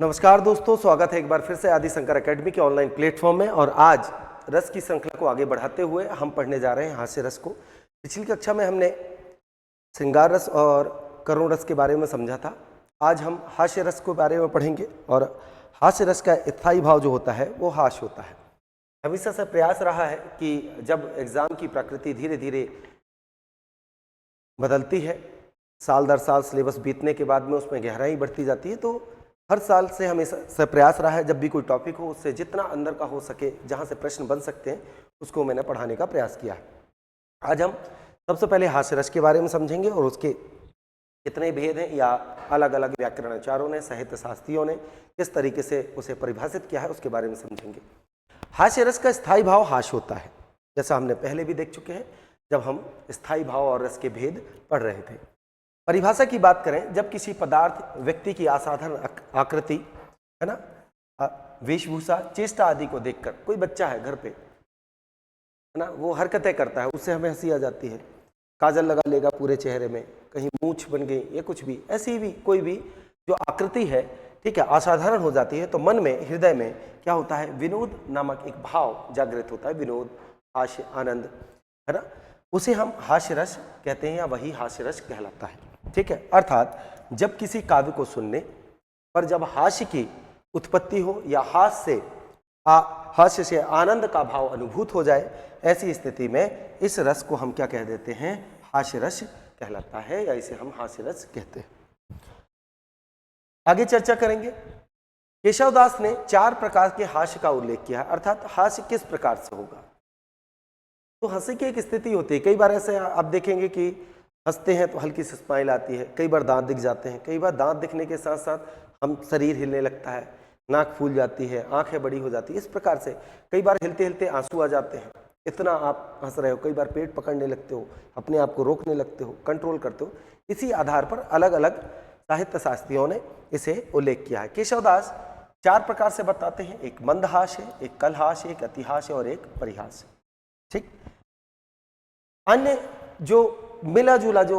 नमस्कार दोस्तों, स्वागत है एक बार फिर से आदि शंकर एकेडमी के ऑनलाइन प्लेटफॉर्म में। और आज रस की श्रृंखला को आगे बढ़ाते हुए हम पढ़ने जा रहे हैं हास्य रस को। पिछली कक्षा में हमने श्रृंगार रस और करुण रस के बारे में समझा था। आज हम हास्य रस के बारे में पढ़ेंगे। और हास्य रस का स्थायी भाव जो होता है वो हास्य होता है। हमेशा से प्रयास रहा है कि जब एग्जाम की प्रकृति धीरे धीरे बदलती है, साल दर साल सिलेबस बीतने के बाद में उसमें गहराई बढ़ती जाती है, तो हर साल से हमेशा से प्रयास रहा है जब भी कोई टॉपिक हो उससे जितना अंदर का हो सके, जहाँ से प्रश्न बन सकते हैं, उसको मैंने पढ़ाने का प्रयास किया है। आज हम सबसे पहले हास्य रस के बारे में समझेंगे और उसके कितने भेद हैं या अलग अलग व्याकरणाचार्यों ने, साहित्य शास्त्रियों ने किस तरीके से उसे परिभाषित किया है उसके बारे में समझेंगे। हास्य रस का स्थायी भाव हास्य होता है, जैसा हमने पहले भी देख चुके हैं जब हम स्थायी भाव और रस के भेद पढ़ रहे थे। परिभाषा की बात करें, जब किसी पदार्थ, व्यक्ति की असाधारण आकृति, है ना, वेशभूषा, चेष्टा आदि को देखकर, कोई बच्चा है घर पे, है ना, वो हरकतें करता है, उससे हमें हंसी आ जाती है, काजल लगा लेगा पूरे चेहरे में, कहीं मूंछ बन गई या कुछ भी, ऐसी भी कोई भी जो आकृति है, ठीक है, असाधारण हो जाती है, तो मन में, हृदय में क्या होता है, विनोद नामक एक भाव जागृत होता है। विनोद, हास्य, आनंद, है ना, उसे हम हास्य रस कहते हैं या वही हास्य रस कहलाता है। ठीक है, अर्थात जब किसी काव्य को सुनने पर जब हास्य की उत्पत्ति हो या हास्य से आनंद का भाव अनुभूत हो जाए, ऐसी स्थिति में इस रस को हम क्या कह देते हैं, हास्य रस कहलाता है या इसे हम हास्य रस कहते हैं। आगे चर्चा करेंगे। केशवदास ने 4 प्रकार के हास्य का उल्लेख किया, अर्थात हास्य किस प्रकार से होगा। तो हंसी की एक स्थिति होती है, कई बार ऐसे आप देखेंगे कि हंसते हैं तो हल्की सी स्माइल आती है, कई बार दांत दिख जाते हैं, कई बार दांत दिखने के साथ साथ हम शरीर हिलने लगता है, नाक फूल जाती है, आंखें बड़ी हो जाती है, इस प्रकार से कई बार हिलते हिलते आंसू आ जाते हैं, इतना आप हंस रहे हो, कई बार पेट पकड़ने लगते हो, अपने आप को रोकने लगते हो, कंट्रोल करते हो। इसी आधार पर अलग अलग साहित्य शास्त्रियों ने इसे उल्लेख किया है। केशवदास 4 प्रकार से बताते हैं, एक मंदहास्य, एक कलहास्य, एक अतिहास्य और एक परिहास्य। ठीक, अन्य जो मिला जुला जो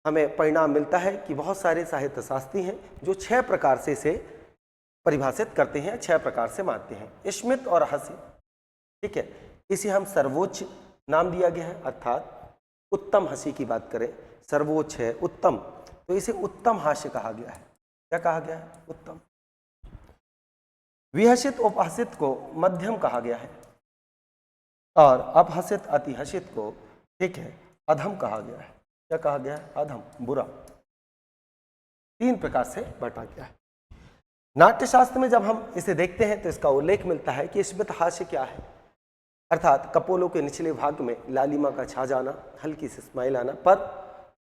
हमें परिणाम मिलता है कि बहुत सारे साहित्य शास्त्री हैं जो 6 प्रकार से इसे परिभाषित करते हैं, 6 प्रकार से मानते हैं। स्मित और हंसी, ठीक है, इसे हम सर्वोच्च नाम दिया गया है, अर्थात उत्तम हंसी की बात करें, सर्वोच्च है, उत्तम, तो इसे उत्तम हास्य कहा गया है। क्या कहा गया है, उत्तम। विहसित उपहसित को मध्यम कहा गया है और अपहसित अतिहसित को, ठीक है, अधम कहा गया है। क्या कहा गया है, अधम, बुरा। 3 प्रकार से बांटा गया है। नाट्यशास्त्र में जब हम इसे देखते हैं तो इसका उल्लेख मिलता है कि स्मित हास्य क्या है, अर्थात कपोलों के निचले भाग में लालिमा का छा जाना, हल्की सी स्माइल आना, पर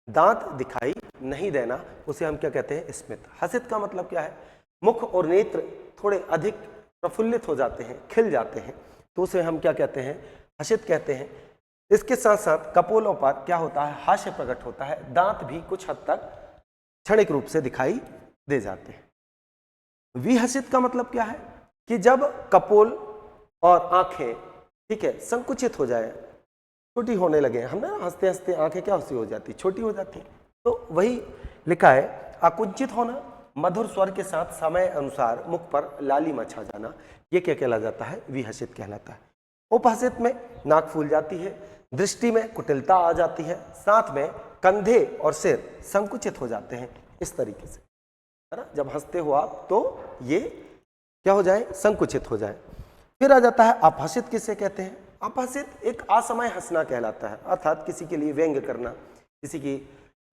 दांत दिखाई नहीं देना, उसे हम क्या कहते हैं, स्मित। हसित का मतलब क्या है, मुख और नेत्र थोड़े अधिक प्रफुल्लित हो जाते हैं, खिल जाते हैं, तो उसे हम क्या कहते हैं, हसित कहते हैं। इसके साथ साथ कपोलों पर क्या होता है, हास्य प्रकट होता है, दांत भी कुछ हद तक क्षणिक रूप से दिखाई दे जाते हैं। विहसित का मतलब क्या है कि जब कपोल और आंखें, ठीक है, संकुचित हो जाए, छोटी होने लगे, हमने हंसते हंसते आंखें क्या सी हो जाती, छोटी हो जाती, तो वही लिखा है, आकुंचित होना, मधुर स्वर के साथ समय अनुसार मुख पर लालिमा छा जाना, ये क्या कहला जाता है, विहसित कहलाता है। उपहसित में नाक फूल जाती है, दृष्टि में कुटिलता आ जाती है, साथ में कंधे और सिर संकुचित हो जाते हैं, इस तरीके से, है ना, जब हंसते हो आप तो ये क्या हो जाए, संकुचित हो जाए। फिर आ जाता है अपहसित, किसे कहते हैं, अपहसित एक असमय हंसना कहलाता है, अर्थात किसी के लिए व्यंग्य करना, किसी की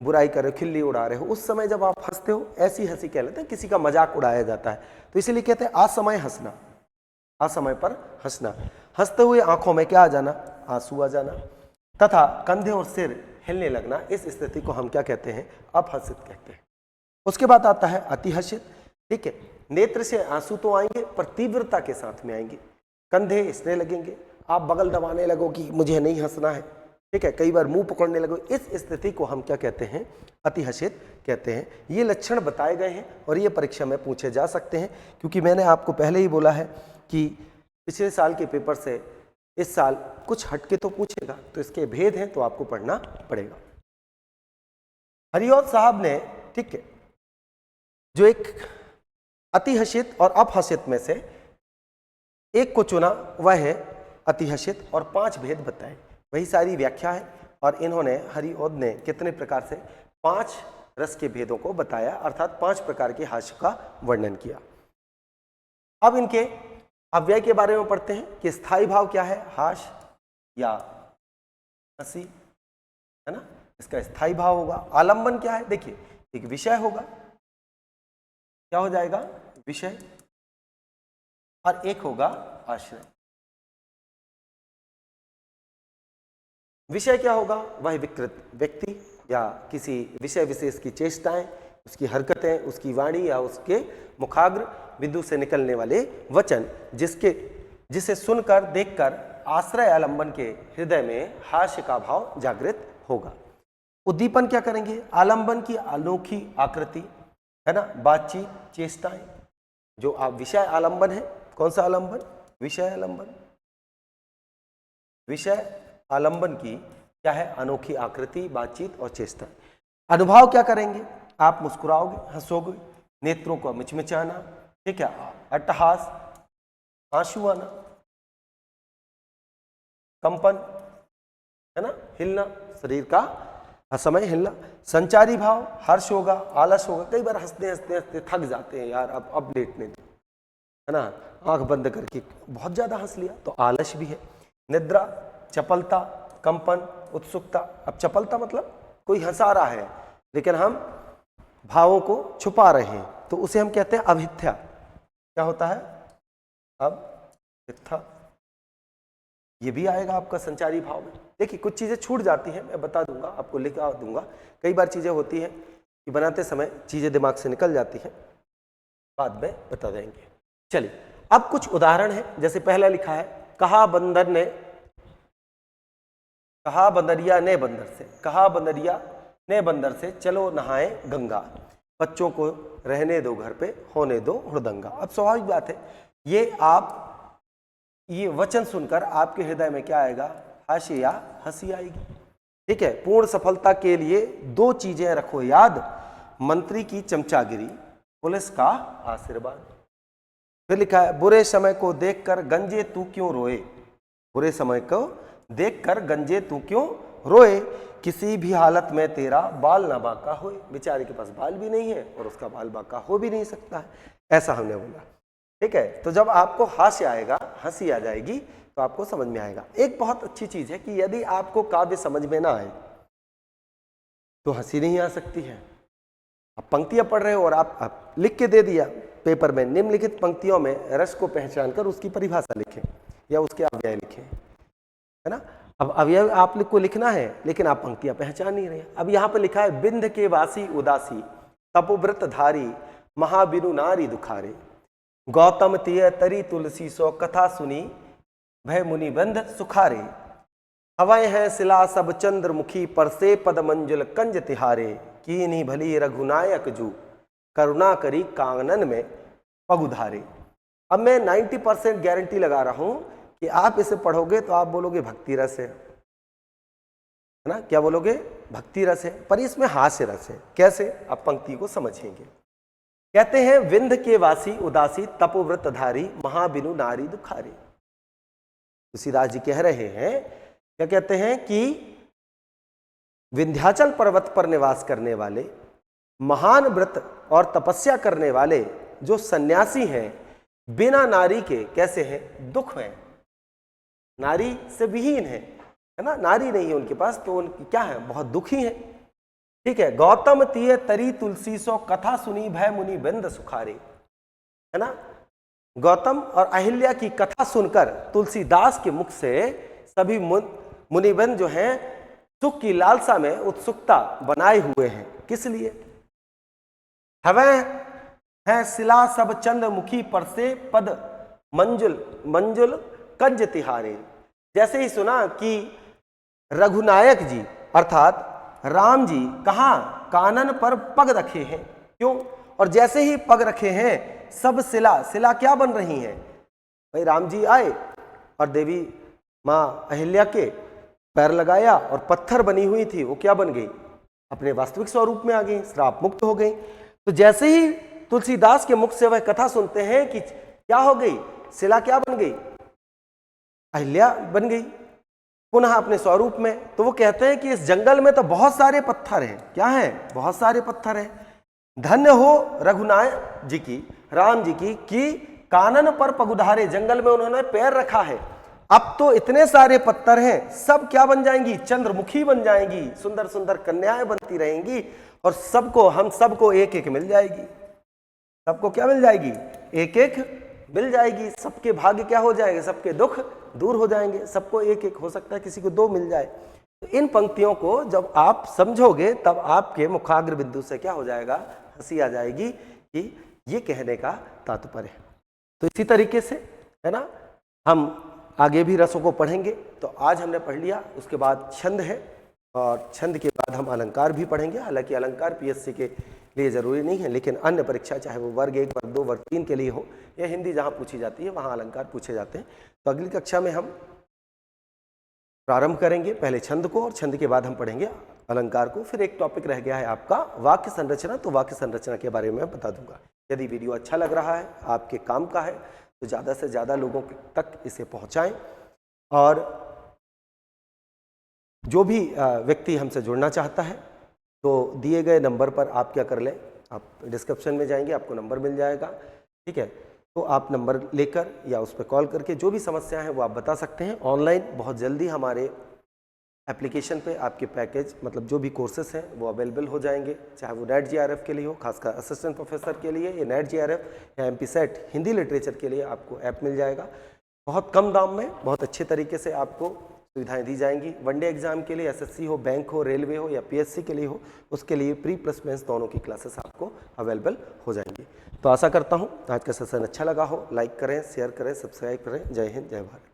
बुराई कर रहे हो, खिल्ली उड़ा रहे हो, उस समय जब आप हंसते हो, ऐसी हंसी कहलाते हैं, किसी का मजाक उड़ाया जाता है, तो इसीलिए कहते हैं असमय हंसना, असमय पर हंसना। हंसते हुए आंखों में क्या आ जाना, आंसू आ जाना, तथा कंधे और सिर हिलने लगना, इस स्थिति को हम क्या कहते हैं, अपहसित कहते हैं। उसके बाद आता है अतिहसित, ठीक है, नेत्र से आंसू तो आएंगे पर तीव्रता के साथ में आएंगे, कंधे हिसने लगेंगे, आप बगल दबाने लगो कि मुझे नहीं हंसना है, ठीक है, कई बार मुंह पकड़ने लगो, इस स्थिति को हम क्या कहते हैं, अतिहसित कहते हैं। ये लक्षण बताए गए हैं और ये परीक्षा में पूछे जा सकते हैं, क्योंकि मैंने आपको पहले ही बोला है कि पिछले साल के पेपर से इस साल कुछ हटके तो पूछेगा, तो इसके भेद हैं तो आपको पढ़ना पड़ेगा। हरिऔध साहब ने, ठीक है, जो एक अतिहसित और अपहसित में से एक को चुना, वह है अतिहसित, और 5 भेद बताए। वही सारी व्याख्या है। और इन्होंने, हरिओद ने कितने प्रकार से 5 रस के भेदों को बताया, अर्थात 5 प्रकार के हास्य का वर्णन किया। अब इनके अव्यय के बारे में पढ़ते हैं कि स्थायी भाव क्या है, हास्य या हंसी, है ना, इसका स्थायी भाव होगा। आलंबन क्या है, देखिए एक विषय होगा, क्या हो जाएगा, विषय, और एक होगा आश्रय। विषय क्या होगा, वह विकृत व्यक्ति या किसी विषय विशेष की चेष्टाएं, उसकी हरकतें, उसकी वाणी या उसके मुखाग्र बिंदु से निकलने वाले वचन, जिसे सुनकर देखकर आश्रय आलंबन के हृदय में हास्य का भाव जागृत होगा। उद्दीपन क्या करेंगे, आलंबन की अनोखी आकृति, है ना, बातचीत, चेष्टाएं, जो आप विषय आलंबन है। कौन सा आलंबन, विषय आलंबन। विषय आलंबन की क्या है, अनोखी आकृति, बातचीत और चेष्टा। अनुभव क्या करेंगे, आप मुस्कुराओगे, हंसोगे, नेत्रों को मिचमिचाना, ठीक है, अट्टहास, आंसू आना, कंपन, है ना, हिलना, शरीर का समय हिलना। संचारी भाव, हर्ष होगा, आलस होगा, कई बार हंसते हंसते हंसते थक जाते हैं, यार अब लेटने दो, है ना, आंख बंद करके बहुत ज्यादा हंस लिया, तो आलस भी है। निद्रा, चपलता, कंपन, उत्सुकता। अब चपलता मतलब कोई हंसा रहा है लेकिन हम भावों को छुपा रहे हैं, तो उसे हम कहते हैं अभिथ्या। क्या होता है, अभिथ्या, ये भी आएगा आपका संचारी भाव में। देखिए कुछ चीजें छूट जाती हैं, मैं बता दूंगा, आपको लिखा दूंगा। कई बार चीजें होती हैं कि बनाते समय चीजें दिमाग से निकल जाती हैं, बाद में बता देंगे। चलिए अब कुछ उदाहरण है। जैसे पहला लिखा है, कहा बंदरिया ने बंदर से, कहा बंदरिया ने बंदर से, चलो नहाए गंगा, बच्चों को रहने दो घर पे, होने दो हुड़दंगा। अब स्वाभाविक बात है, ये वचन सुनकर आपके हृदय में क्या आएगा, हास्य या हंसी आएगी। ठीक है, पूर्ण सफलता के लिए 2 चीजें रखो याद, मंत्री की चमचागिरी, पुलिस का आशीर्वाद। फिर लिखा है, बुरे समय को देखकर गंजे तू क्यों रोए, बुरे समय को देखकर गंजे तू क्यों रोए, किसी भी हालत में तेरा बाल ना बांका होए। बेचारे के पास बाल भी नहीं है और उसका बाल बांका हो भी नहीं सकता है, ऐसा हमने बोला। ठीक है, तो जब आपको हास्य आएगा, हंसी आ जाएगी, तो आपको समझ में आएगा। एक बहुत अच्छी चीज है कि यदि आपको काव्य समझ में ना आए तो हंसी नहीं आ सकती है। आप पंक्तियां पढ़ रहे हो और आप लिख के दे दिया पेपर में, निम्नलिखित पंक्तियों में रस को पहचान कर उसकी परिभाषा लिखें या उसके अव्यय लिखें, है ना। अब अव्यय आपको लिखना है लेकिन आप पंक्तियां पहचान नहीं रहे। अब यहाँ पे लिखा है, बिंद के वासी उदासी, तपोव्रत धारी, महाबिनु नारी दुखारे, गौतम तिय तरी तुलसी सो, कथा सुनी भय मुनि बंध सुखारे, हवय है शिला सब चंद्रमुखी, पर से पद मंजुल कंज तिहारे, कीन्ही भली रघुनायक जू, करुणा करी कांगनन में पगुधारे। अब मैं 90% गारंटी लगा रहा हूं कि आप इसे पढ़ोगे तो आप बोलोगे भक्ति रस है ना, क्या बोलोगे, भक्ति रस है, पर इसमें हास्य रस है। कैसे, आप पंक्ति को समझेंगे। कहते हैं, विंध्य के वासी उदासी, तपोव्रत धारी, महाबिनु नारी दुखारी। तुलसीदास जी कह रहे हैं, क्या कहते हैं कि विंध्याचल पर्वत पर निवास करने वाले, महान व्रत और तपस्या करने वाले जो सन्यासी हैं, बिना नारी के कैसे हैं, दुख हैं, नारी से विहीन है ना, नारी नहीं है उनके पास, तो उनकी क्या है, बहुत दुखी है। ठीक है, गौतम तिय तरी तुलसी सो, कथा सुनी भय मुनि बंद सुखारे, है ना। गौतम और अहिल्या की कथा सुनकर तुलसीदास के मुख से सभी मुनिबंद जो हैं सुख की लालसा में उत्सुकता बनाए हुए हैं। किस लिए, हवै है शिला सब चंद्रमुखी, पर से पद मंजुल कंज तिहारे। जैसे ही सुना कि रघुनायक जी अर्थात राम जी कहाँ, कानन पर पग रखे हैं, क्यों, और जैसे ही पग रखे हैं, सब शिला क्या बन रही हैं, भाई राम जी आए और देवी माँ अहिल्या के पैर लगाया और पत्थर बनी हुई थी वो क्या बन गई, अपने वास्तविक स्वरूप में आ गई, श्राप मुक्त हो गई। तो जैसे ही तुलसीदास के मुख से वह कथा सुनते हैं कि क्या हो गई, शिला क्या बन गई, अहिल्या बन गई पुनः अपने स्वरूप में। तो वो कहते हैं कि इस जंगल में तो बहुत सारे पत्थर हैं। क्या है? बहुत सारे पत्थर हैं। धन्य हो रघुनाय जी की, राम जी की कानन पर पगुधारे, जंगल में उन्होंने पैर रखा है। अब तो इतने सारे पत्थर हैं, सब क्या बन जाएंगी, चंद्रमुखी बन जाएंगी, सुंदर सुंदर कन्याएं बनती रहेंगी और सबको, हम सबको एक एक मिल जाएगी। सबको क्या मिल जाएगी? एक एक मिल जाएगी। सबके भाग्य क्या हो जाएंगे, सबके दुख दूर हो जाएंगे। सबको एक एक हो सकता है, किसी को दो मिल जाए। तो इन पंक्तियों को जब आप समझोगे तब आपके मुखाग्र बिंदु से क्या हो जाएगा, हंसी आ जाएगी कि ये कहने का तात्पर्य है। तो इसी तरीके से है ना, हम आगे भी रसों को पढ़ेंगे। तो आज हमने पढ़ लिया, उसके बाद छंद है और छंद के बाद हम अलंकार भी पढ़ेंगे। हालांकि अलंकार पीएससी के लिए जरूरी नहीं है, लेकिन अन्य परीक्षा चाहे वो वर्ग 1, वर्ग 2, वर्ग 3 के लिए हो या हिंदी जहां पूछी जाती है वहां अलंकार पूछे जाते हैं। तो अगली कक्षा में हम प्रारंभ करेंगे पहले छंद को और छंद के बाद हम पढ़ेंगे अलंकार को। फिर एक टॉपिक रह गया है आपका वाक्य संरचना, तो वाक्य संरचना के बारे में बता दूंगा। यदि वीडियो अच्छा लग रहा है, आपके काम का है, तो ज़्यादा से ज़्यादा लोगों तक इसे पहुंचाएं। और जो भी व्यक्ति हमसे जुड़ना चाहता है तो दिए गए नंबर पर आप क्या कर लें, आप डिस्क्रिप्शन में जाएंगे, आपको नंबर मिल जाएगा। ठीक है, तो आप नंबर लेकर या उस पर कॉल करके जो भी समस्या है वो आप बता सकते हैं। ऑनलाइन बहुत जल्दी हमारे एप्लीकेशन पे आपके पैकेज, मतलब जो भी कोर्सेस हैं वो अवेलेबल हो जाएंगे, चाहे वो नेट जीआरएफ के लिए हो, खासकर असिस्टेंट प्रोफेसर के लिए, या नेट जीआरएफ या एमपी सेट हिंदी लिटरेचर के लिए आपको ऐप मिल जाएगा। बहुत कम दाम में बहुत अच्छे तरीके से आपको सुविधाएं दी जाएंगी। वनडे एग्जाम के लिए एसएससी हो, बैंक हो, रेलवे हो या पीएससी के लिए हो, उसके लिए प्री प्लस मेंस दोनों की क्लासेस आपको अवेलेबल हो जाएंगी। तो आशा करता हूँ आज का सेशन अच्छा लगा हो। लाइक करें, शेयर करें, सब्सक्राइब करें। जय हिंद, जय भारत।